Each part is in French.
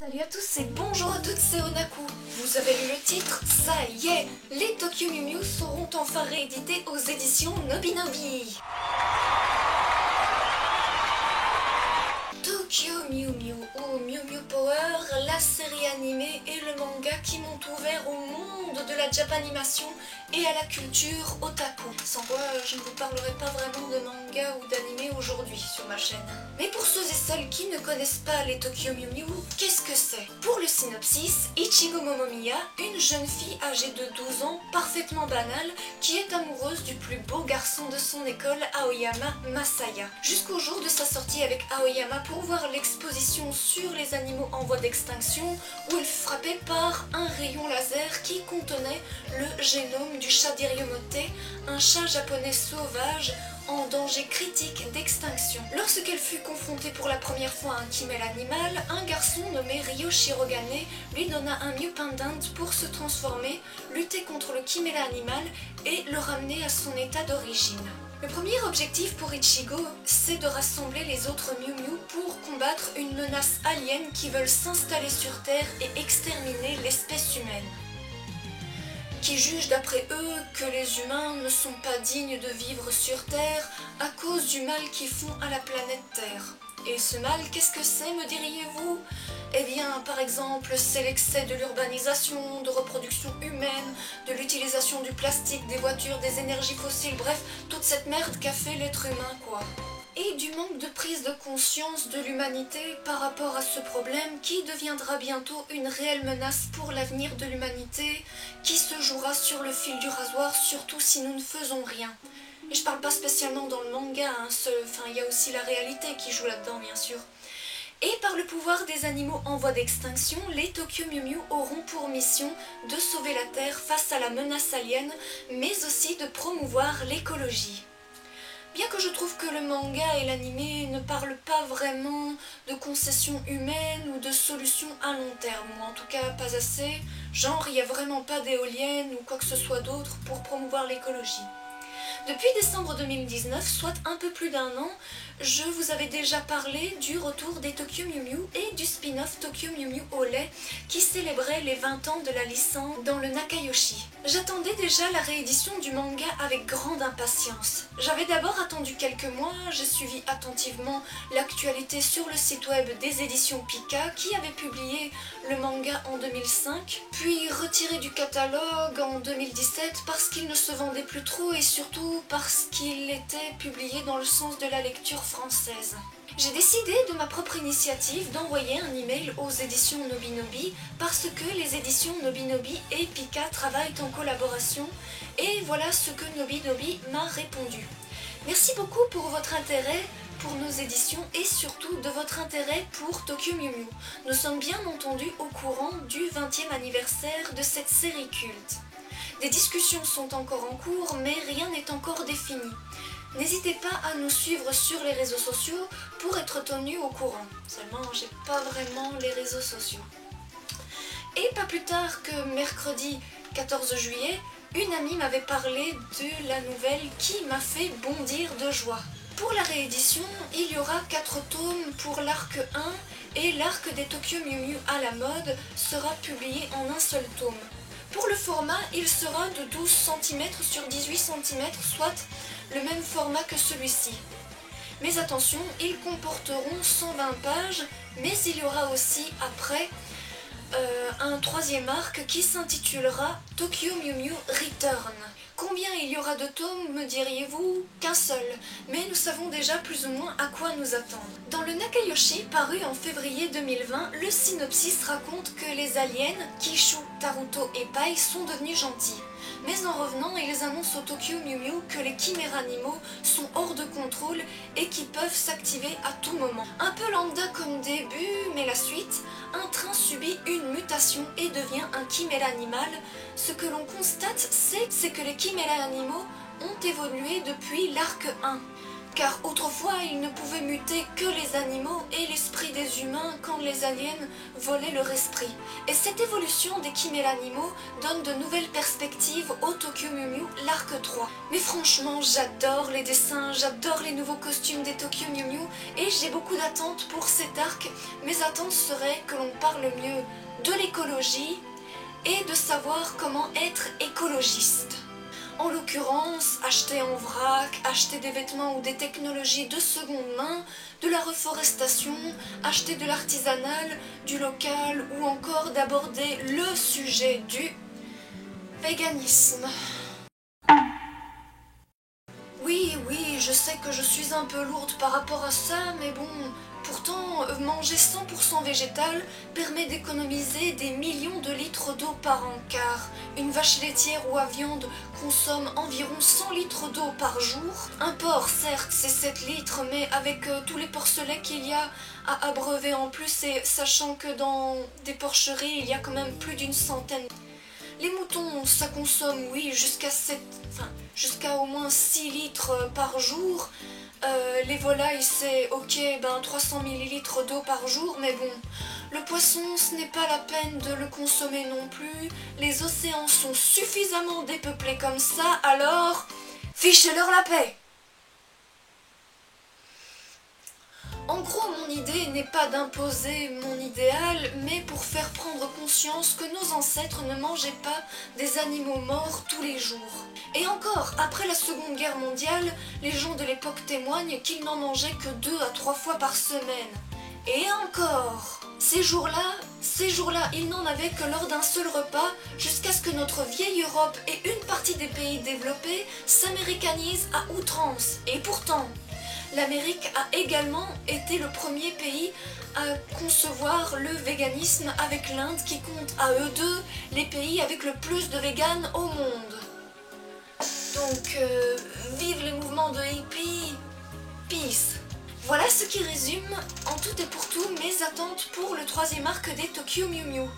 Salut à tous et bonjour à toutes, c'est Onaku. Vous avez lu le titre, ça y est, les Tokyo Mew Mew seront enfin réédités aux éditions Nobinobi. Tokyo Mew Mew ou Mew Mew Power, la série animée et le manga qui m'ont ouvert au monde de la Japanimation et à la culture otaku. Sans quoi, je ne vous parlerai pas vraiment de manga ou d'anime aujourd'hui sur ma chaîne. Mais pour ceux et celles qui ne connaissent pas les Tokyo Mew Mew, qu'est-ce que c'est? Pour le synopsis, Ichigo Momomiya, une jeune fille âgée de 12 ans, parfaitement banale, qui est amoureuse du plus beau garçon de son école, Aoyama Masaya. Jusqu'au jour de sa sortie avec Aoyama pour voir l'exposition sur les animaux en voie d'extinction, où elle fut frappée par un rayon laser qui contenait le génome du chat d'Iriomote, un chat japonais sauvage en danger critique d'extinction. Lorsqu'elle fut confrontée pour la première fois à un Kimel animal, un garçon nommé Ryo Shirogane lui donna un Mew Pendant pour se transformer, lutter contre le Kimel animal et le ramener à son état d'origine. Le premier objectif pour Ichigo, c'est de rassembler les autres Mew Mew pour combattre une menace alien qui veulent s'installer sur Terre et exterminer l'espèce humaine, qui jugent d'après eux que les humains ne sont pas dignes de vivre sur Terre à cause du mal qu'ils font à la planète Terre. Et ce mal, qu'est-ce que c'est, me diriez-vous? Eh bien, par exemple, c'est l'excès de l'urbanisation, de reproduction humaine, de l'utilisation du plastique, des voitures, des énergies fossiles, bref, toute cette merde qu'a fait l'être humain, quoi. Et du manque de prise de conscience de l'humanité par rapport à ce problème qui deviendra bientôt une réelle menace pour l'avenir de l'humanité, qui se jouera sur le fil du rasoir, surtout si nous ne faisons rien. Et je parle pas spécialement dans le manga, il y a aussi la réalité qui joue là-dedans, bien sûr. Et par le pouvoir des animaux en voie d'extinction, les Tokyo Mew Mew auront pour mission de sauver la Terre face à la menace alien, mais aussi de promouvoir l'écologie. Bien que je trouve que le manga et l'anime ne parlent pas vraiment de concessions humaines ou de solutions à long terme, ou en tout cas pas assez, genre il n'y a vraiment pas d'éoliennes ou quoi que ce soit d'autre pour promouvoir l'écologie. Depuis décembre 2019, soit un peu plus d'un an, je vous avais déjà parlé du retour des Tokyo Mew Mew et du spin-off Tokyo Mew Mew au lait qui célébrait les 20 ans de la licence dans le Nakayoshi. J'attendais déjà la réédition du manga avec grande impatience. J'avais d'abord attendu quelques mois, j'ai suivi attentivement l'actualité sur le site web des éditions Pika qui avait publié le manga en 2005, puis retiré du catalogue en 2017 parce qu'il ne se vendait plus trop et surtout parce qu'il était publié dans le sens de la lecture française. J'ai décidé de ma propre initiative d'envoyer un email aux éditions Nobinobi parce que les éditions Nobinobi et Pika travaillent en collaboration et voilà ce que Nobinobi m'a répondu. Merci beaucoup pour votre intérêt pour nos éditions et surtout de votre intérêt pour Tokyo Mew Mew. Nous sommes bien entendu au courant du 20e anniversaire de cette série culte. Des discussions sont encore en cours mais rien n'est encore défini. N'hésitez pas à nous suivre sur les réseaux sociaux pour être tenu au courant. Seulement, j'ai pas vraiment les réseaux sociaux. Et pas plus tard que mercredi 14 juillet, une amie m'avait parlé de la nouvelle qui m'a fait bondir de joie. Pour la réédition, il y aura 4 tomes pour l'arc 1 et l'arc des Tokyo Mew Mew à la mode sera publié en un seul tome. Pour le format, il sera de 12 cm sur 18 cm, soit le même format que celui-ci. Mais attention, ils comporteront 120 pages, mais il y aura aussi après un troisième arc qui s'intitulera Tokyo Mew Mew Return. Combien il y aura de tomes, me diriez-vous? Qu'un seul, mais nous savons déjà plus ou moins à quoi nous attendre. Dans le Nakayoshi, paru en février 2020, le synopsis raconte que les aliens, Kishu, Taruto et Pai, sont devenus gentils. Mais en revenant, ils annoncent au Tokyo Mew Mew que les chiméranimaux sont hors de contrôle et qui peuvent s'activer à tout moment. Un peu lambda comme début, mais la suite, un train subit une mutation et devient un chiméranimal. Ce que l'on constate, c'est que les chiméranimaux ont évolué depuis l'arc 1. car autrefois ils ne pouvaient muter que les animaux et l'esprit des humains quand les aliens volaient leur esprit. Et cette évolution des Kimmel animaux donne de nouvelles perspectives au Tokyo Mew Mew l'Arc 3. Mais franchement, j'adore les dessins, j'adore les nouveaux costumes des Tokyo Mew Mew et j'ai beaucoup d'attentes pour cet arc. Mes attentes seraient que l'on parle mieux de l'écologie et de savoir comment être écologiste. En l'occurrence, acheter en vrac, acheter des vêtements ou des technologies de seconde main, de la reforestation, acheter de l'artisanal, du local ou encore d'aborder le sujet du véganisme. Oui, je sais que je suis un peu lourde par rapport à ça, mais bon, pourtant, manger 100% végétal permet d'économiser des millions de litres d'eau par an, car une vache laitière ou à viande consomme environ 100 litres d'eau par jour. Un porc, certes, c'est 7 litres, mais avec tous les porcelets qu'il y a à abreuver en plus, et sachant que dans des porcheries, il y a quand même plus d'une centaine. Les moutons, ça consomme, oui, jusqu'à au moins 6 litres par jour. Les volailles, c'est ok, 300 ml d'eau par jour, mais bon, le poisson, ce n'est pas la peine de le consommer non plus. Les océans sont suffisamment dépeuplés comme ça, alors fichez-leur la paix. En gros, mon idée n'est pas d'imposer mon idéal, mais pour faire prendre conscience que nos ancêtres ne mangeaient pas des animaux morts tous les jours. Et encore, après la Seconde Guerre mondiale, les gens de l'époque témoignent qu'ils n'en mangeaient que 2 à 3 fois par semaine. Et encore, ces jours-là, ils n'en avaient que lors d'un seul repas, jusqu'à ce que notre vieille Europe et une partie des pays développés s'américanisent à outrance. Et pourtant, l'Amérique a également été le premier pays à concevoir le véganisme, avec l'Inde qui compte à eux deux les pays avec le plus de véganes au monde. Donc, vive les mouvements de hippie, peace. Voilà ce qui résume en tout et pour tout mes attentes pour le 3e arc des Tokyo Mew Mew.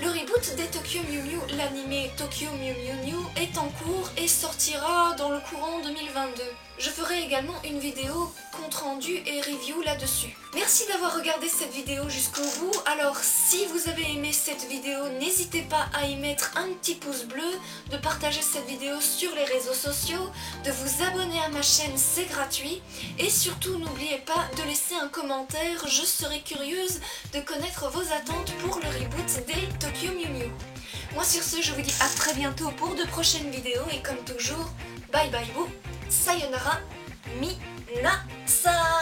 Le reboot des Tokyo Mew Mew, l'animé Tokyo Mew Mew Mew, est en cours et sortira dans le courant 2022. Je ferai également une vidéo compte rendu et review là-dessus. Merci d'avoir regardé cette vidéo jusqu'au bout. Alors si vous avez aimé cette vidéo, n'hésitez pas à y mettre un petit pouce bleu, de partager cette vidéo sur les réseaux sociaux, de vous abonner à ma chaîne, c'est gratuit. Et surtout n'oubliez pas de laisser un commentaire, je serai curieuse de connaître vos attentes pour le reboot des Tokyo Mew Mew. Moi sur ce, je vous dis à très bientôt pour de prochaines vidéos et comme toujours, bye bye boo, sayonara, minasa.